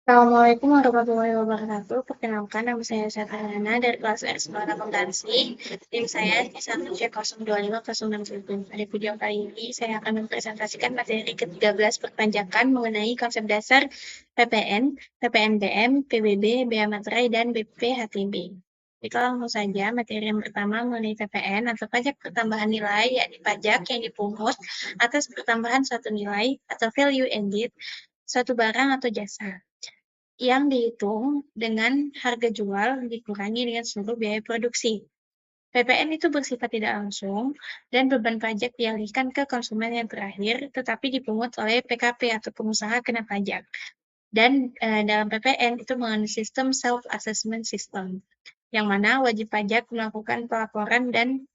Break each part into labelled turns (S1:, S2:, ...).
S1: Assalamualaikum warahmatullahi wabarakatuh. Perkenalkan, nama saya Satrana dari kelas Ekskul Akuntansi. Tim saya di 1C02506. Pada video kali ini, saya akan mempresentasikan materi ke-13 perpanjakan mengenai konsep dasar PPN, PPNBM, PBB, Bea Materai, dan BPHTB. Kita langsung saja materi yang pertama mengenai PPN atau pajak pertambahan nilai, yakni pajak yang dipungut atas pertambahan suatu nilai atau value added suatu barang atau jasa yang dihitung dengan harga jual dikurangi dengan seluruh biaya produksi. PPN itu bersifat tidak langsung dan beban pajak dialihkan ke konsumen yang terakhir, tetapi dipungut oleh PKP atau pengusaha kena pajak. Dan dalam PPN itu mengandung sistem self-assessment system, yang mana wajib pajak melakukan pelaporan dan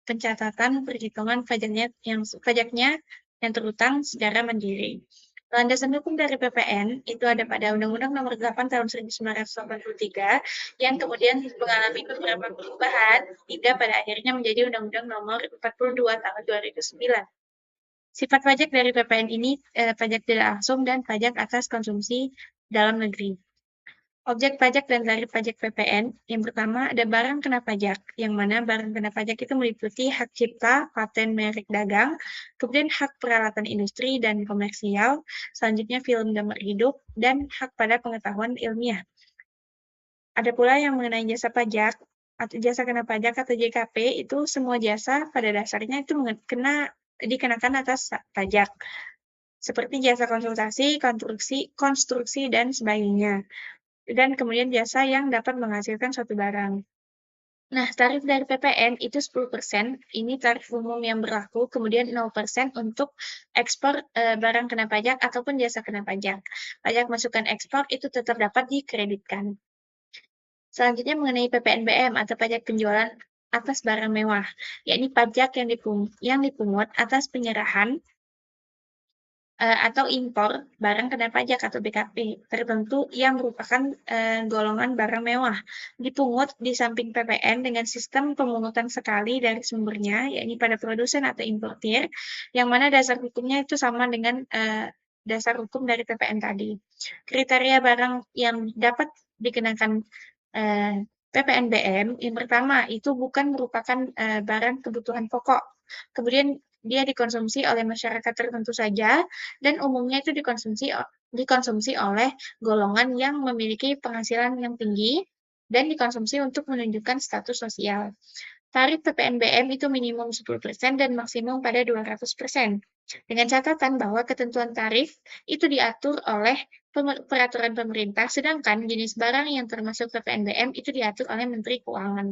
S1: pencatatan perhitungan pajaknya yang terutang secara mandiri. Landasan hukum dari PPN itu ada pada Undang-Undang Nomor 8 Tahun 1983 yang kemudian mengalami beberapa perubahan hingga pada akhirnya menjadi Undang-Undang Nomor 42 Tahun 2009. Sifat pajak dari PPN ini pajak tidak langsung dan pajak atas konsumsi dalam negeri. Objek pajak dan tarif pajak PPN, yang pertama ada barang kena pajak, yang mana barang kena pajak itu meliputi hak cipta, paten merek dagang, kemudian hak peralatan industri dan komersial, selanjutnya film gambar hidup, dan hak pada pengetahuan ilmiah. Ada pula yang mengenai jasa pajak, atau jasa kena pajak atau JKP, itu semua jasa pada dasarnya itu dikenakan atas pajak, seperti jasa konsultasi, konstruksi, dan sebagainya. Dan kemudian jasa yang dapat menghasilkan suatu barang. Nah, tarif dari PPN itu 10%, ini tarif umum yang berlaku, kemudian 0% untuk ekspor barang kena pajak ataupun jasa kena pajak. Pajak masukan ekspor itu tetap dapat dikreditkan. Selanjutnya mengenai PPNBM atau pajak penjualan atas barang mewah, yakni pajak yang dipungut atas penyerahan atau impor barang kena pajak atau BKP tertentu yang merupakan golongan barang mewah, dipungut di samping PPN dengan sistem pemungutan sekali dari sumbernya, yakni pada produsen atau importir, yang mana dasar hukumnya itu sama dengan dasar hukum dari PPN tadi. Kriteria barang yang dapat dikenakan PPNBM, yang pertama itu bukan merupakan barang kebutuhan pokok. Kemudian dia dikonsumsi oleh masyarakat tertentu saja dan umumnya itu dikonsumsi oleh golongan yang memiliki penghasilan yang tinggi dan dikonsumsi untuk menunjukkan status sosial. Tarif PPNBM itu minimum 10% dan maksimum pada 200%. Dengan catatan bahwa ketentuan tarif itu diatur oleh peraturan pemerintah, sedangkan jenis barang yang termasuk PPNBM itu diatur oleh Menteri Keuangan.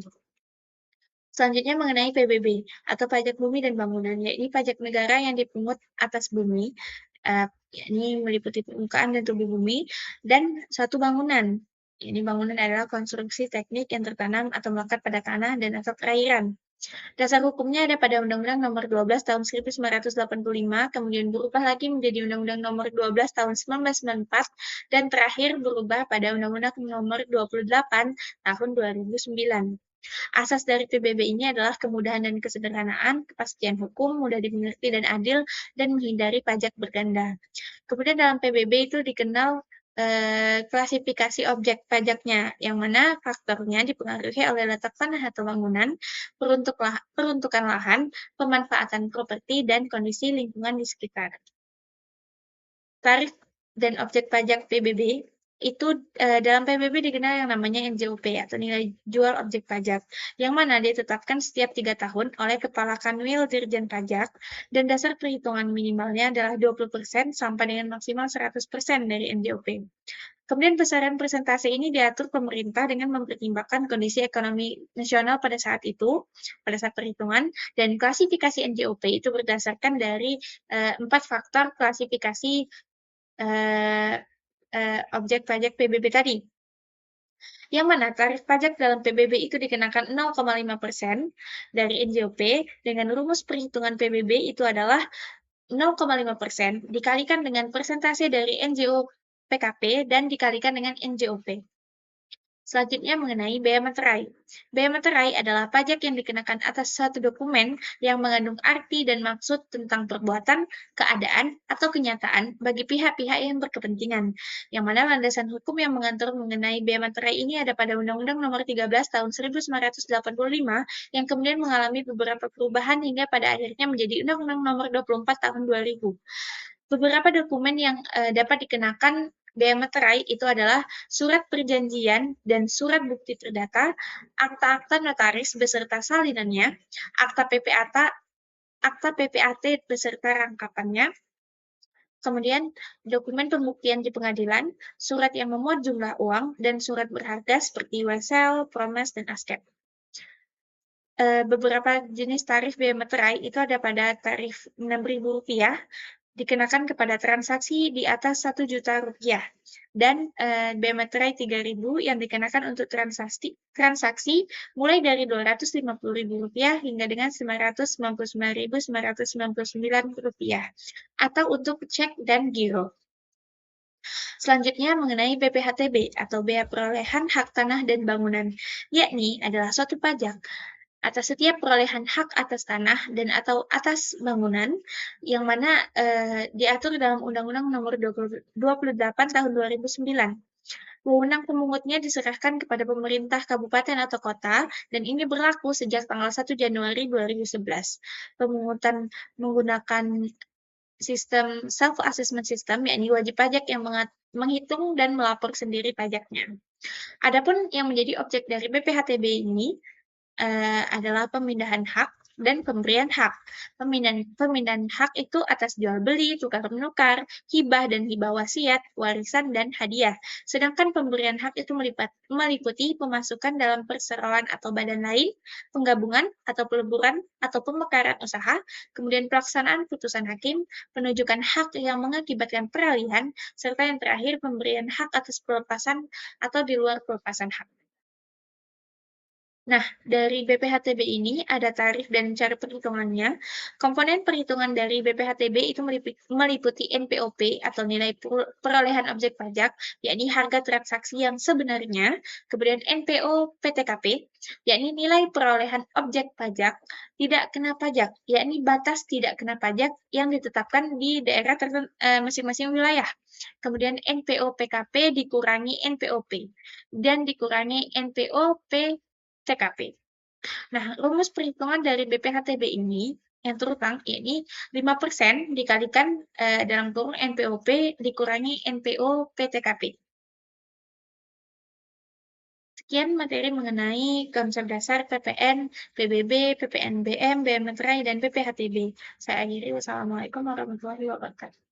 S1: Selanjutnya mengenai PBB atau pajak bumi dan bangunan, yaitu pajak negara yang dipungut atas bumi, yakni meliputi permukaan dan tubuh bumi, dan suatu bangunan. Ini bangunan adalah konstruksi teknik yang tertanam atau melekat pada tanah dan atau perairan. Dasar hukumnya ada pada Undang-Undang Nomor 12 Tahun 1985, kemudian berubah lagi menjadi Undang-Undang Nomor 12 Tahun 1994, dan terakhir berubah pada Undang-Undang Nomor 28 Tahun 2009. Asas dari PBB ini adalah kemudahan dan kesederhanaan, kepastian hukum, mudah dimengerti dan adil, dan menghindari pajak berganda. Kemudian dalam PBB itu dikenal klasifikasi objek pajaknya, yang mana faktornya dipengaruhi oleh letak tanah atau bangunan, peruntukan lahan, pemanfaatan properti, dan kondisi lingkungan di sekitar. Tarif dan objek pajak PBB itu dalam PBB dikenal yang namanya NJOP atau nilai jual objek pajak, yang mana ditetapkan setiap 3 tahun oleh Kepala Kanwil Dirjen Pajak dan dasar perhitungan minimalnya adalah 20% sampai dengan maksimal 100% dari NJOP. Kemudian besaran persentase ini diatur pemerintah dengan mempertimbangkan kondisi ekonomi nasional pada saat itu, pada saat perhitungan, dan klasifikasi NJOP itu berdasarkan dari 4 faktor klasifikasi objek pajak PBB tadi. Yang mana tarif pajak dalam PBB itu dikenakan 0,5% dari NJOP dengan rumus perhitungan PBB itu adalah 0,5% dikalikan dengan persentase dari NJO PKP dan dikalikan dengan NJOP. Selanjutnya mengenai bea materai. Bea materai adalah pajak yang dikenakan atas satu dokumen yang mengandung arti dan maksud tentang perbuatan, keadaan, atau kenyataan bagi pihak-pihak yang berkepentingan. Yang mana landasan hukum yang mengatur mengenai bea materai ini ada pada Undang-Undang Nomor 13 Tahun 1985 yang kemudian mengalami beberapa perubahan hingga pada akhirnya menjadi Undang-Undang Nomor 24 Tahun 2000. Beberapa dokumen yang dapat dikenakan bea materai itu adalah surat perjanjian dan surat bukti perdata, akta-akta notaris beserta salinannya, akta PPAT beserta rangkapannya, kemudian dokumen pembuktian di pengadilan, surat yang memuat jumlah uang, dan surat berharga seperti wesel, promes, dan asket. Beberapa jenis tarif bea materai itu ada pada tarif Rp6.000 dikenakan kepada transaksi di atas Rp1.000.000 dan bea materai Rp3.000 yang dikenakan untuk transaksi mulai dari Rp250.000 hingga dengan Rp999.999 atau untuk cek dan giro. Selanjutnya mengenai BPHTB atau Bea Perolehan Hak Tanah dan Bangunan, yakni adalah suatu pajak atas setiap perolehan hak atas tanah dan atau atas bangunan yang mana diatur dalam Undang-Undang Nomor 28 Tahun 2009. Wewenang pemungutnya diserahkan kepada pemerintah kabupaten atau kota dan ini berlaku sejak tanggal 1 Januari 2011. Pemungutan menggunakan sistem self-assessment system, yakni wajib pajak yang menghitung dan melapor sendiri pajaknya. Adapun yang menjadi objek dari BPHTB ini adalah pemindahan hak dan pemberian hak. Pemindahan hak itu atas jual beli, tukar menukar, hibah dan hibah wasiat, warisan dan hadiah. Sedangkan pemberian hak itu meliputi pemasukan dalam perseroan atau badan lain, penggabungan atau peleburan atau pemekaran usaha, kemudian pelaksanaan putusan hakim, penunjukan hak yang mengakibatkan peralihan, serta yang terakhir pemberian hak atas pelepasan atau di luar pelepasan hak. Nah, dari BPHTB ini ada tarif dan cara perhitungannya. Komponen perhitungan dari BPHTB itu meliputi NPOP atau nilai perolehan objek pajak, yakni harga transaksi yang sebenarnya, kemudian NPO PTKP, yakni nilai perolehan objek pajak tidak kena pajak, yakni batas tidak kena pajak yang ditetapkan di daerah masing-masing wilayah. Kemudian NPO PKP dikurangi NPOP dan dikurangi NPO TKP. Nah, rumus perhitungan dari BPHTB ini yang terutang yakni 5% dikalikan dalam kurung NPOP dikurangi NPO PTKP. Sekian materi mengenai konsep dasar PPN, PBB, PPNBM, BM Materai, dan BPHTB. Saya akhiri. Wassalamualaikum warahmatullahi wabarakatuh.